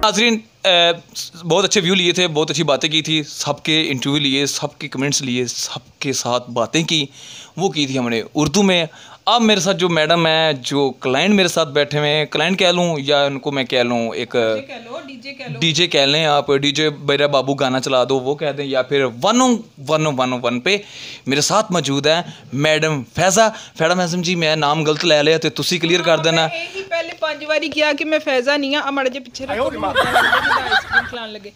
नाजरीन बहुत अच्छे व्यू लिए थे, बहुत अच्छी बातें की थी, सबके इंटरव्यू लिए, सबके कमेंट्स लिए, सबके साथ बातें की, वो की थी हमने उर्दू में। अब मेरे साथ जो मैडम है, जो क्लाइंट मेरे साथ बैठे हुए हैं, क्लाइंट कह लूँ या उनको मैं कह लूँ एक डीजे कह लें आप, डीजे मेरा बाबू गाना चला दो वो कह दें, या फिर 101 पे मेरे साथ मौजूद है मैडम फैज़ा। मैडम जी मैं नाम गलत ले लिया तो तुसी क्लियर कर देना। पहले 5 बारी किया कि मैं फैज़ा नहीं हाँ, माड़ा जे पिछे आइसक्रीम खिलाने लगे।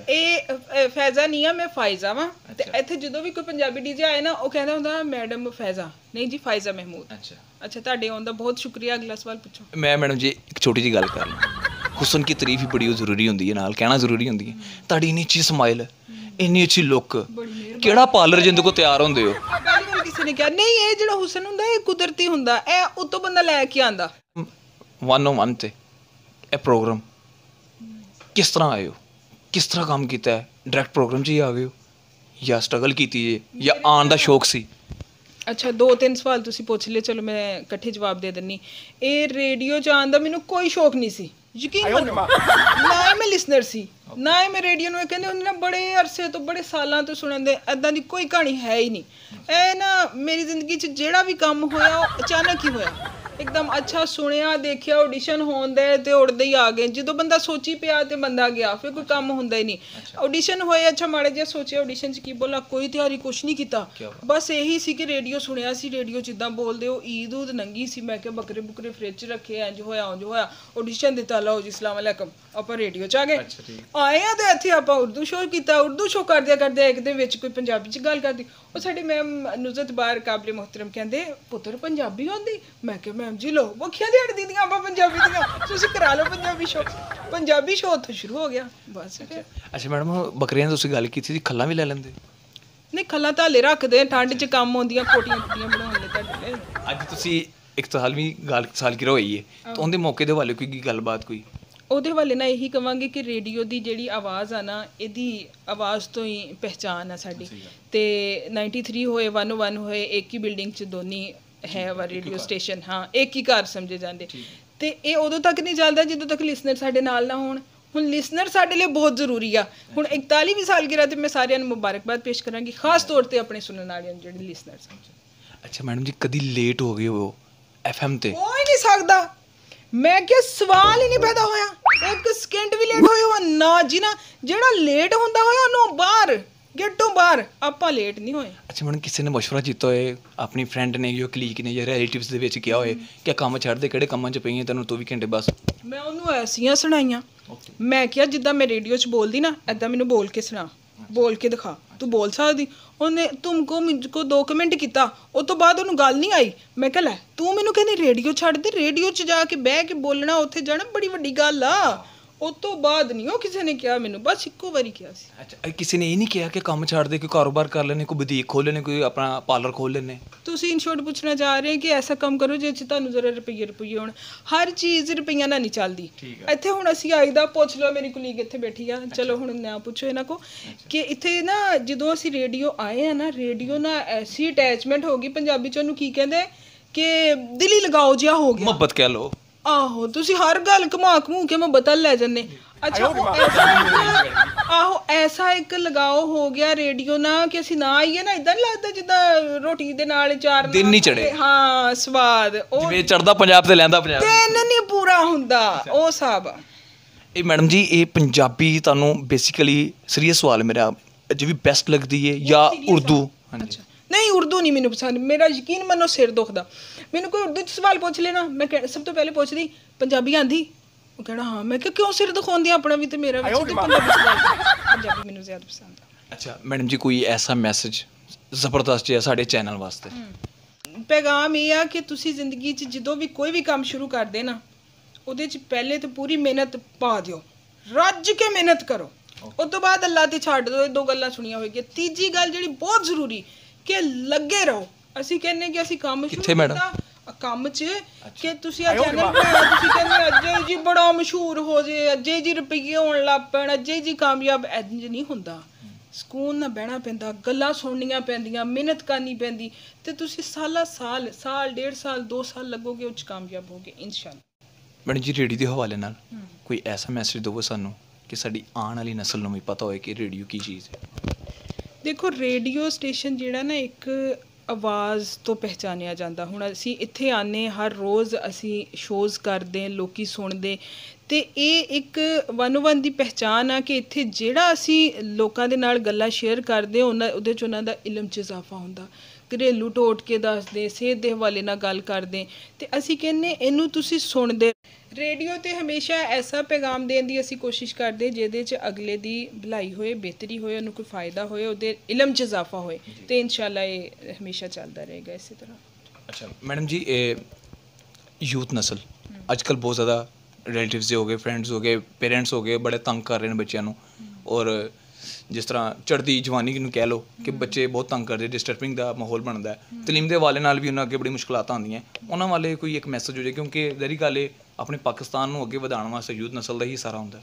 ये फैज़ा नहीं है, मैं फायजा वा। ते इत्थे जदों भी कोई पंजाबी डीजे आए ना, वो कहता हुंदा मैडम फैज़ा, नहीं जी फायजा महमूद। अच्छा तुहाडे आउण दा बहुत शुक्रिया। अगला सवाल पूछो। मैं मैडम जी एक छोटी जी गल कर लूँ, हुसन की तारीफ ही बड़ी जरूरी होंदी है, नाल कहना जरूरी होंदी है। तुहाडी इन्नी अच्छी स्माइल, इन्नी अच्छी लुक, केड़ा पार्लर जिंदे को तैयार होंदे हो? किसी ने कहा नहीं, ये जिहड़ा हुसन हुंदा है कुदरती हुंदा, ए उत्तों बंदा लैके आंदा। 101 ते ए प्रोग्राम किस तरह आए हो, किस तरह काम किया है? डायरैक्ट प्रोग्राम 'च ही आ गए हो या स्ट्रगल की है या आन दा शौक सी? अच्छा 2-3 सवाल तुसी पुछ ले, चलो मैं इकट्ठे जवाब दे दिन्नी। ये रेडियो च आन दा मैनू कोई शौक नहीं सी, यकीन मनो। ना ही मैं लिसनर सी, ना ही मैं रेडियो में कहते होंगे ना बड़े अरसे तो बड़े सालों तो सुनन दे, इदां दी कोई कहानी है ही नहीं। ए ना मेरी जिंदगी च जेड़ा भी काम होया अचानक ही होया, एकदम अच्छा सुनिया देखिया ऑडिशन होन दे ते उड़दे ही आ गए। जो बंदा सोची पिया ते बंदा गया, फिर कोई काम होंदा ही नहीं। ऑडिशन होए, अच्छा माड़े जिहा सोचे ऑडिशन च की बोला, कोई तैयारी कुछ नहीं किता, बस यही सी कि रेडियो सुनिया सी, रेडियो च इदां बोलदे हो। ईद उद नंगी सी, मैं क्या बकरे बुकरे फ्रिज च रखे, इंज होया उंज होया, ऑडिशन दिता, लो जी अस्सलाम वालेकुम, आपां रेडियो च आ गए। आए आ ते इत्थे आपां उर्दू शो कीता, उर्दू शो करदे करदे एक दे विच कोई पंजाबी च गल करदी, ਉਹ ਸਾਡੀ ਮੈਮ ਨੁਜ਼ਰਤ ਬਾਰ ਕਾਬਲੇ ਮੁਹਤਰਮ ਕਹਿੰਦੇ ਪੁੱਤਰ ਪੰਜਾਬੀ ਆਉਂਦੀ। ਮੈਂ ਕਿਹਾ ਮੈਮ ਜੀ ਲੋ ਵੱਖੀਆਂ ਦਿਹਾੜੀ ਦੀਆਂ ਆਪਾਂ ਪੰਜਾਬੀ ਦੀਆਂ, ਤੁਸੀਂ ਕਰਾ ਲਓ ਪੰਜਾਬੀ ਸ਼ੋ। ਪੰਜਾਬੀ ਸ਼ੋ ਉੱਥੋਂ ਸ਼ੁਰੂ ਹੋ ਗਿਆ ਬਸ। ਅੱਛਾ ਮੈਡਮ ਬੱਕਰੀਆਂ ਦੀ ਤੁਸੀਂ ਗੱਲ ਕੀਤੀ ਸੀ, ਖੱਲਾਂ ਵੀ ਲੈ ਲੈਂਦੇ? ਨਹੀਂ ਖੱਲਾਂ ਤਾਂ ਹਲੇ ਰੱਖਦੇ, ਠੰਡ 'ਚ ਕੰਮ ਆਉਂਦੀਆਂ, ਕੋਟੀਆਂ ਕੁਟੀਆਂ ਬਣਾਉਣ ਲਈ ਤੁਹਾਡੇ ਲਈ। ਅੱਜ ਤੁਸੀਂ ਇੱਕ ਸਾਲਵੀਂ ਸਾਲਗਿਰਾ ਹੋਈ ਹੈ ਤਾਂ ਉਹਦੇ ਮੌਕੇ ਦੇ ਹਵਾਲੇ ਕੋਈ ਗੱਲਬਾਤ ਕੋਈ? ਉਹਦੇ ਹਵਾਲੇ ਨਾਲ ਇਹੀ ਕਹਾਂਗੇ ਕਿ ਰੇਡੀਓ ਦੀ ਜਿਹੜੀ ਆਵਾਜ਼ ਆ ਨਾ, ਇਹਦੀ ਆਵਾਜ਼ ਤੋਂ ਹੀ ਪਹਿਚਾਣ ਆ ਸਾਡੀ। ਤੇ 93 ਹੋਏ 101 ਹੋਏ, ਇੱਕ ਹੀ ਬਿਲਡਿੰਗ 'ਚ ਦੋਨੀ ਹੈ ਵਾ ਰੇਡੀਓ ਸਟੇਸ਼ਨ। ਹਾਂ ਇੱਕ ਹੀ ਘਰ ਸਮਝੇ ਜਾਂਦੇ। ਤੇ ਇਹ ਉਦੋਂ ਤੱਕ ਨਹੀਂ ਚੱਲਦਾ ਜਦੋਂ ਤੱਕ ਲਿਸਨਰ ਸਾਡੇ ਨਾਲ ਨਾ ਹੋਣ। ਹੁਣ ਲਿਸਨਰ ਸਾਡੇ ਲਈ ਬਹੁਤ ਜ਼ਰੂਰੀ ਆ। ਹੁਣ 41ਵੀਂ ਸਾਲਗਿਰਾ ਤੇ ਮੈਂ ਸਾਰਿਆਂ ਨੂੰ ਮੁਬਾਰਕਬਾਦ ਪੇਸ਼ ਕਰਾਂਗੀ, ਖਾਸ ਤੌਰ ਤੇ ਆਪਣੇ ਸੁਣਨ ਵਾਲਿਆਂ ਨੂੰ ਜਿਹੜੇ ਲਿਸਨਰਸ ਹਨ। ਅੱਛਾ ਮੈਡਮ ਜੀ ਕਦੀ ਲੇਟ ਹੋ ਗਏ ਹੋ FM ਤੇ? ਹੋ ਹੀ ਨਹੀਂ ਸਕਦਾ, ਮੈਂ ਕਿਹਾ ਸਵਾਲ ਹੀ ਨਹੀਂ ਪੈਦਾ ਹੋਇਆ। ਇੱਕ ਸਕਿੰਟ ਵੀ ਲੇਟ ਹੋਏ ਹੋ ਨਾ ਜੀ ਨਾ, ਜਿਹੜਾ ਲੇਟ ਹੁੰਦਾ ਹੋਇਆ ਉਹਨੂੰ ਬਾਹਰ ਗੇਟੋਂ ਬਾਹਰ, ਆਪਾਂ ਲੇਟ ਨਹੀਂ ਹੋਏ। ਅੱਛਾ ਮੈਡਮ ਕਿਸੇ ਨੇ ਮਸ਼ਵਰਾ ਕੀਤਾ ਹੋਏ ਆਪਣੀ ਫਰੈਂਡ ਨੇ ਜਾਂ ਕਲੀਗ ਨੇ ਜਾਂ ਰਿਲੇਟਿਵਸ ਦੇ ਵਿੱਚ ਕਿਹਾ ਹੋਏ ਕਿ ਕੰਮ ਛੱਡ ਦੇ, ਕਿਹੜੇ ਕੰਮਾਂ 'ਚ ਪਈਆਂ ਤੈਨੂੰ 24 ਘੰਟੇ ਬਸ? ਮੈਂ ਉਹਨੂੰ ਐਸੀਆਂ ਸੁਣਾਈਆਂ, ਮੈਂ ਕਿਹਾ ਜਿੱਦਾਂ ਮੈਂ ਰੇਡੀਓ 'ਚ ਬੋਲਦੀ ਨਾ ਇੱਦਾਂ ਮੈਨੂੰ ਬੋਲ ਕੇ ਸੁਣਾ, ਬੋਲ ਕੇ ਦਿਖਾ, ਤੂੰ ਬੋਲ ਸਕਦੀ। ਉਹਨੇ ਤੁਮਕੋ ਮੁਝਕੋ 2 ਕਮੈਂਟ ਕੀਤਾ, ਉਹ ਤੋਂ ਬਾਅਦ ਉਹਨੂੰ ਗੱਲ ਨਹੀਂ ਆਈ। ਮੈਂ ਕਿਹਾ ਲੈ ਤੂੰ ਮੈਨੂੰ ਕਹਿੰਦੀ ਰੇਡੀਓ ਛੱਡ ਦੇ, ਰੇਡੀਓ 'ਚ ਜਾ ਕੇ ਬਹਿ ਕੇ ਬੋਲਣਾ, ਉੱਥੇ ਜਾਣਾ ਬੜੀ ਵੱਡੀ ਗੱਲ ਆ। ਉਸ ਤੋਂ ਬਾਅਦ ਨਹੀਂ ਉਹ ਕਿਸੇ ਨੇ ਕਿਹਾ ਮੈਨੂੰ, ਬਸ ਇੱਕੋ ਵਾਰੀ ਕਿਹਾ ਸੀ। ਅੱਛਾ ਕਿਸੇ ਨੇ ਇਹ ਨਹੀਂ ਕਿਹਾ ਕਿ ਕੰਮ ਛੱਡ ਦੇ, ਕੋਈ ਕਾਰੋਬਾਰ ਕਰ ਲੈਣੇ, ਕੋਈ ਬੁਟੀਕ ਖੋਲ ਲੈਣੇ, ਕੋਈ ਆਪਣਾ ਪਾਰਲਰ ਖੋਲ ਲੈਣੇ? ਤੁਸੀਂ ਇਨ ਸ਼ੋਰਟ ਪੁੱਛਣਾ ਚਾਹ ਰਹੇ ਕਿ ਐਸਾ ਕੰਮ ਕਰੋ ਜਿਸ 'ਚ ਤੁਹਾਨੂੰ ਜ਼ਰਾ ਰੁਪਈਏ ਹੋਣ। ਹਰ ਚੀਜ਼ ਰੁਪਈਆਂ ਨਾਲ ਨਹੀਂ ਚੱਲਦੀ। ਇੱਥੇ ਹੁਣ ਅਸੀਂ ਆਈਦਾ, ਪੁੱਛ ਲਓ ਮੇਰੀ ਕੁਲੀਗ ਇੱਥੇ ਬੈਠੀ ਆ, ਚਲੋ ਹੁਣ ਨਾ ਪੁੱਛੋ ਇਹਨਾਂ ਕੋ ਕਿ ਇੱਥੇ ਨਾ ਜਦੋਂ ਅਸੀਂ ਰੇਡੀਓ ਆਏ ਆ ਨਾ, ਰੇਡੀਓ ਨਾਲ ਐਸੀ ਅਟੈਚਮੈਂਟ ਹੋ ਗਈ, ਪੰਜਾਬੀ 'ਚ ਉਹਨੂੰ ਕੀ ਕਹਿੰਦੇ ਕਿ ਦਿਲੀ ਲਗਾਓ ਜਿਹਾ ਹੋ ਗਿਆ, ਮੁਹੱਬਤ ਕਹਿ ਲਓ। ਆਹੋ ਤੁਸੀਂ ਹਰ ਗੱਲ ਘੁਮਾ ਘਮੂ ਕੇ ਮੈਂ ਬਦਲ ਲੈ ਜੰਨੇ। ਅੱਛਾ ਆਹੋ ਐਸਾ ਇੱਕ ਲਗਾਓ ਹੋ ਗਿਆ ਰੇਡੀਓ ਨਾਲ ਕਿ ਅਸੀਂ ਨਾ ਆਈਏ ਨਾ ਇਦਾਂ ਨਹੀਂ ਲੱਗਦਾ ਜਿੱਦਾਂ ਰੋਟੀ ਦੇ ਨਾਲ 4 ਦਿਨ ਨਹੀਂ ਚੜੇ। ਹਾਂ ਸਵਾਦ ਉਹ ਜਿਵੇਂ ਚੜਦਾ ਪੰਜਾਬ ਤੇ ਲੈਂਦਾ ਪੰਜਾਬ, ਦਿਨ ਨਹੀਂ ਪੂਰਾ ਹੁੰਦਾ ਉਹ ਹਿਸਾਬ ਆ। ਇਹ ਮੈਡਮ ਜੀ ਇਹ ਪੰਜਾਬੀ ਤੁਹਾਨੂੰ ਬੇਸਿਕਲੀ ਸੀਰੀਅਸ ਸਵਾਲ ਮੇਰਾ ਜਿਵੇਂ ਬੈਸਟ ਲੱਗਦੀ ਹੈ ਜਾਂ ਉਰਦੂ? ਹਾਂਜੀ ਨਹੀਂ ਉਰਦੂ ਨਹੀਂ ਮੈਨੂੰ ਪਸੰਦ, ਮੇਰਾ ਯਕੀਨ ਮੰਨੋ ਸਿਰ ਦੁਖਦਾ। ਮੈਨੂੰ ਕੋਈ ਉਰਦੂ 'ਚ ਸਵਾਲ ਪੁੱਛ ਲੈਣਾ, ਮੈਂ ਸਭ ਤੋਂ ਪਹਿਲੇ ਪੁੱਛਦੀ ਪੰਜਾਬੀ ਆਂਦੀ? ਉਹ ਕਹਿਣਾ ਹਾਂ। ਮੈਂ ਕਿਹਾ ਕਿਉਂ ਸਿਰ ਦਿਖਾਉਂਦੀ ਆਪਣਾ ਵੀ ਤੇ ਮੇਰਾ ਵੀ? ਪੰਜਾਬੀ ਮੈਨੂੰ ਜ਼ਿਆਦਾ ਪਸੰਦ ਆ। ਅੱਛਾ ਮੈਡਮ ਜੀ ਕੋਈ ਐਸਾ ਮੈਸੇਜ ਜ਼ਬਰਦਸਤ ਜਿਹਾ ਸਾਡੇ ਚੈਨਲ ਵਾਸਤੇ? ਪੈਗਾਮ ਇਹ ਆ ਕਿ ਤੁਸੀਂ ਜ਼ਿੰਦਗੀ 'ਚ ਜਦੋਂ ਵੀ ਕੋਈ ਵੀ ਕੰਮ ਸ਼ੁਰੂ ਕਰਦੇ ਨਾ, ਉਹਦੇ 'ਚ ਪਹਿਲੇ ਤਾਂ ਪੂਰੀ ਮਿਹਨਤ ਪਾ ਦਿਓ, ਰੱਜ ਕੇ ਮਿਹਨਤ ਕਰੋ। ਉਸ ਤੋਂ ਬਾਅਦ ਅੱਲਾ ਤੇ ਛੱਡ ਦਿਓ। ਇਹ 2 ਗੱਲਾਂ ਸੁਣੀਆਂ ਹੋਈਆਂ। ਤੀਜੀ ਗੱਲ ਜਿਹੜੀ ਬਹੁਤ ਜ਼ਰੂਰੀ ਕਿ ਲੱਗੇ ਰਹੋ। ਅਸੀਂ ਕਹਿੰਦੇ ਕਿ ਅਸੀਂ ਕੰਮ ਸ਼ੁਰੂ ਕੀਤਾ ਕੰਮ 'ਚ ਕਿ ਤੁਸੀਂ ਆ ਚੈਨਲ ਬਣਾਇਆ, ਤੁਸੀਂ ਕਹਿੰਦੇ ਅਜੇ ਜੀ ਬੜਾ ਮਸ਼ਹੂਰ ਹੋ ਜੇ, ਅਜੇ ਜੀ ਰੁਪਈਏ ਹੋਣ ਲੱਗ ਪੈਣ, ਅਜੇ ਜੀ ਕਾਮਯਾਬ। ਇੰਝ ਨਹੀਂ ਹੁੰਦਾ। ਸਕੂਨ ਨਾਲ ਬਹਿਣਾ ਪੈਂਦਾ, ਗੱਲਾਂ ਸੁਣਨੀਆਂ ਪੈਂਦੀਆਂ, ਮਿਹਨਤ ਕਰਨੀ ਪੈਂਦੀ ਤੇ ਤੁਸੀਂ ਸਾਲ 1.5 ਸਾਲ 2 ਸਾਲ ਲੱਗੋਗੇ ਉਹ 'ਚ ਕਾਮਯਾਬ ਹੋਗੇ ਇਨਸ਼ਾਅੱਲਾ। ਮੈਡਮ ਜੀ ਰੇਡੀਓ ਦੇ ਹਵਾਲੇ ਨਾਲ ਕੋਈ ਐਸਾ ਮੈਸੇਜ ਦਿਓ ਸਾਨੂੰ ਕਿ ਸਾਡੀ ਆਉਣ ਵਾਲੀ ਨਸਲ ਨੂੰ ਵੀ ਪਤਾ ਹੋਏ ਕਿ ਰੇਡੀਓ ਕੀ ਚੀਜ਼ ਹੈ। ਦੇਖੋ ਰੇਡੀਓ ਸਟੇਸ਼ਨ ਜਿਹੜਾ ਨਾ ਇੱਕ ਆਵਾਜ਼ ਤੋਂ ਪਹਿਚਾਨਿਆ ਜਾਂਦਾ। ਹੁਣ ਅਸੀਂ ਇੱਥੇ ਆਨੇ ਹਰ ਰੋਜ਼ ਅਸੀਂ ਸ਼ੋਜ਼ ਕਰਦੇ ਲੋਕੀ ਸੁਣਦੇ ਅਤੇ ਇਹ ਇੱਕ ਵਨ ਦੀ ਪਹਿਚਾਣ ਆ ਕਿ ਇੱਥੇ ਜਿਹੜਾ ਅਸੀਂ ਲੋਕਾਂ ਦੇ ਨਾਲ ਗੱਲਾਂ ਸ਼ੇਅਰ ਕਰਦੇ ਉਹਦੇ 'ਚ ਉਹਨਾਂ ਦਾ ਇਲਮ 'ਚ ਇਜ਼ਾਫਾ ਹੁੰਦਾ। ਘਰੇਲੂ ਟੋਟਕੇ ਦੱਸਦੇ, ਸਿਹਤ ਦੇ ਹਵਾਲੇ ਨਾਲ ਗੱਲ ਕਰਦੇ ਅਤੇ ਅਸੀਂ ਕਹਿੰਦੇ ਇਹਨੂੰ ਤੁਸੀਂ ਸੁਣਦੇ। ਰੇਡੀਓ 'ਤੇ ਹਮੇਸ਼ਾ ਐਸਾ ਪੈਗਾਮ ਦੇਣ ਦੀ ਅਸੀਂ ਕੋਸ਼ਿਸ਼ ਕਰਦੇ ਜਿਹਦੇ 'ਚ ਅਗਲੇ ਦੀ ਭਲਾਈ ਹੋਏ, ਬਿਹਤਰੀ ਹੋਏ, ਉਹਨੂੰ ਕੋਈ ਫ਼ਾਇਦਾ ਹੋਏ, ਉਹਦੇ ਇਲਮ 'ਚ ਇਜ਼ਾਫਾ ਹੋਏ ਅਤੇ ਇਨਸ਼ਾਅੱਲਾ ਇਹ ਹਮੇਸ਼ਾ ਚੱਲਦਾ ਰਹੇਗਾ ਇਸੇ ਤਰ੍ਹਾਂ। ਅੱਛਾ ਮੈਡਮ ਜੀ, ਇਹ ਯੂਥ ਨਸਲ ਅੱਜ ਕੱਲ੍ਹ ਬਹੁਤ ਜ਼ਿਆਦਾ ਰਿਲੇਟਿਵਸ ਦੇ ਹੋ ਗਏ, ਫਰੈਂਡਸ ਹੋ ਗਏ, ਪੇਰੈਂਟਸ ਹੋ ਗਏ, ਬੜੇ ਤੰਗ ਕਰ ਰਹੇ ਨੇ ਬੱਚਿਆਂ ਨੂੰ। ਔਰ ਜਿਸ ਤਰ੍ਹਾਂ ਚੜ੍ਹਦੀ ਜਵਾਨੀ ਨੂੰ ਕਹਿ ਲਓ ਕਿ ਬੱਚੇ ਬਹੁਤ ਤੰਗ ਕਰਦੇ, ਡਿਸਟਰਬਿੰਗ ਦਾ ਮਾਹੌਲ ਬਣਦਾ। ਤਲੀਮ ਦੇ ਹਵਾਲੇ ਨਾਲ ਵੀ ਉਹਨਾਂ ਅੱਗੇ ਬੜੀ ਮੁਸ਼ਕਲਾਤਾਂ ਆਉਂਦੀਆਂ। ਉਹਨਾਂ ਵਾਲੇ ਕੋਈ ਇੱਕ ਮੈਸੇਜ ਹੋ ਜਾਏ, ਕਿਉਂਕਿ ਜ਼ਰੀ ਗੱਲ ਇਹ ਆਪਣੇ ਪਾਕਿਸਤਾਨ ਨੂੰ ਅੱਗੇ ਵਧਾਉਣ ਵਾਸਤੇ ਯੂਥ ਨਸਲ ਦਾ ਹੀ ਸਾਰਾ ਹੁੰਦਾ।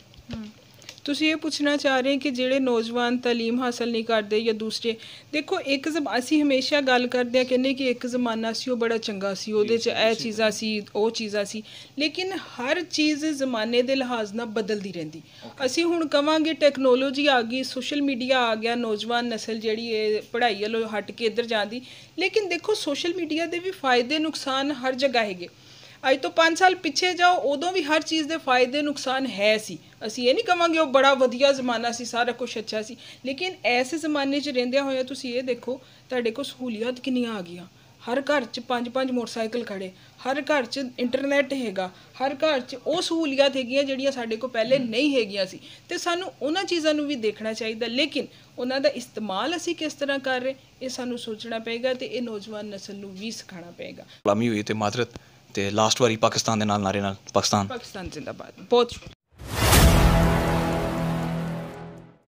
ਤੁਸੀਂ ਇਹ ਪੁੱਛਣਾ ਚਾਹ ਰਹੇ ਕਿ ਜਿਹੜੇ ਨੌਜਵਾਨ ਤਾਲੀਮ ਹਾਸਲ ਨਹੀਂ ਕਰਦੇ ਜਾਂ ਦੂਸਰੇ, ਦੇਖੋ ਇੱਕ ਅਸੀਂ ਹਮੇਸ਼ਾ ਗੱਲ ਕਰਦੇ ਹਾਂ ਕਹਿੰਦੇ ਕਿ ਇੱਕ ਜ਼ਮਾਨਾ ਸੀ ਉਹ ਬੜਾ ਚੰਗਾ ਸੀ, ਉਹਦੇ 'ਚ ਇਹ ਚੀਜ਼ਾਂ ਸੀ, ਉਹ ਚੀਜ਼ਾਂ ਸੀ, ਲੇਕਿਨ ਹਰ ਚੀਜ਼ ਜ਼ਮਾਨੇ ਦੇ ਲਿਹਾਜ਼ ਨਾਲ ਬਦਲਦੀ ਰਹਿੰਦੀ। ਅਸੀਂ ਹੁਣ ਕਵਾਂਗੇ ਟੈਕਨੋਲੋਜੀ ਆ ਗਈ, ਸੋਸ਼ਲ ਮੀਡੀਆ ਆ ਗਿਆ, ਨੌਜਵਾਨ ਨਸਲ ਜਿਹੜੀ ਇਹ ਪੜ੍ਹਾਈ ਵੱਲੋਂ ਹਟ ਕੇ ਇੱਧਰ ਜਾਂਦੀ, ਲੇਕਿਨ ਦੇਖੋ ਸੋਸ਼ਲ ਮੀਡੀਆ ਦੇ ਵੀ ਫਾਇਦੇ ਨੁਕਸਾਨ ਹਰ ਜਗ੍ਹਾ ਹੈਗੇ। ਅੱਜ ਤੋਂ 5 ਸਾਲ ਪਿੱਛੇ ਜਾਓ, ਉਦੋਂ ਵੀ ਹਰ ਚੀਜ਼ ਦੇ ਫਾਇਦੇ ਨੁਕਸਾਨ ਹੈ ਸੀ। ਅਸੀਂ ਇਹ ਨਹੀਂ ਕਵਾਂਗੇ ਉਹ ਬੜਾ ਵਧੀਆ ਜ਼ਮਾਨਾ ਸੀ, ਸਾਰਾ ਕੁਛ ਅੱਛਾ ਸੀ, ਲੇਕਿਨ ਐਸੇ ਜ਼ਮਾਨੇ 'ਚ ਰਹਿੰਦਿਆਂ ਹੋਇਆ ਤੁਸੀਂ ਇਹ ਦੇਖੋ ਤੁਹਾਡੇ ਕੋਲ ਸਹੂਲੀਅਤ ਕਿੰਨੀਆਂ ਆ ਗਈਆਂ। ਹਰ ਘਰ 'ਚ 5 ਮੋਟਰਸਾਈਕਲ ਖੜ੍ਹੇ, ਹਰ ਘਰ 'ਚ ਇੰਟਰਨੈਟ ਹੈਗਾ, ਹਰ ਘਰ 'ਚ ਉਹ ਸਹੂਲੀਅਤ ਹੈਗੀਆਂ ਜਿਹੜੀਆਂ ਸਾਡੇ ਕੋਲ ਪਹਿਲੇ ਨਹੀਂ ਹੈਗੀਆਂ ਸੀ। ਅਤੇ ਸਾਨੂੰ ਉਹਨਾਂ ਚੀਜ਼ਾਂ ਨੂੰ ਵੀ ਦੇਖਣਾ ਚਾਹੀਦਾ, ਲੇਕਿਨ ਉਹਨਾਂ ਦਾ ਇਸਤੇਮਾਲ ਅਸੀਂ ਕਿਸ ਤਰ੍ਹਾਂ ਕਰ ਰਹੇ ਇਹ ਸਾਨੂੰ ਸੋਚਣਾ ਪਏਗਾ ਅਤੇ ਇਹ ਨੌਜਵਾਨ ਨਸਲ ਨੂੰ ਵੀ ਸਿਖਾਉਣਾ ਪਏਗਾ। ਗੁਲਾਮੀ ਹੋਈ ਅਤੇ ਮਾਦਰਤ ਅਤੇ ਲਾਸਟ ਵਾਰੀ ਪਾਕਿਸਤਾਨ ਦੇ ਨਾਲ ਨਾਰੇ ਨਾਲ ਪਾਕਿਸਤਾਨ ਜ਼ਿੰਦਾਬਾਦ। ਬਹੁਤ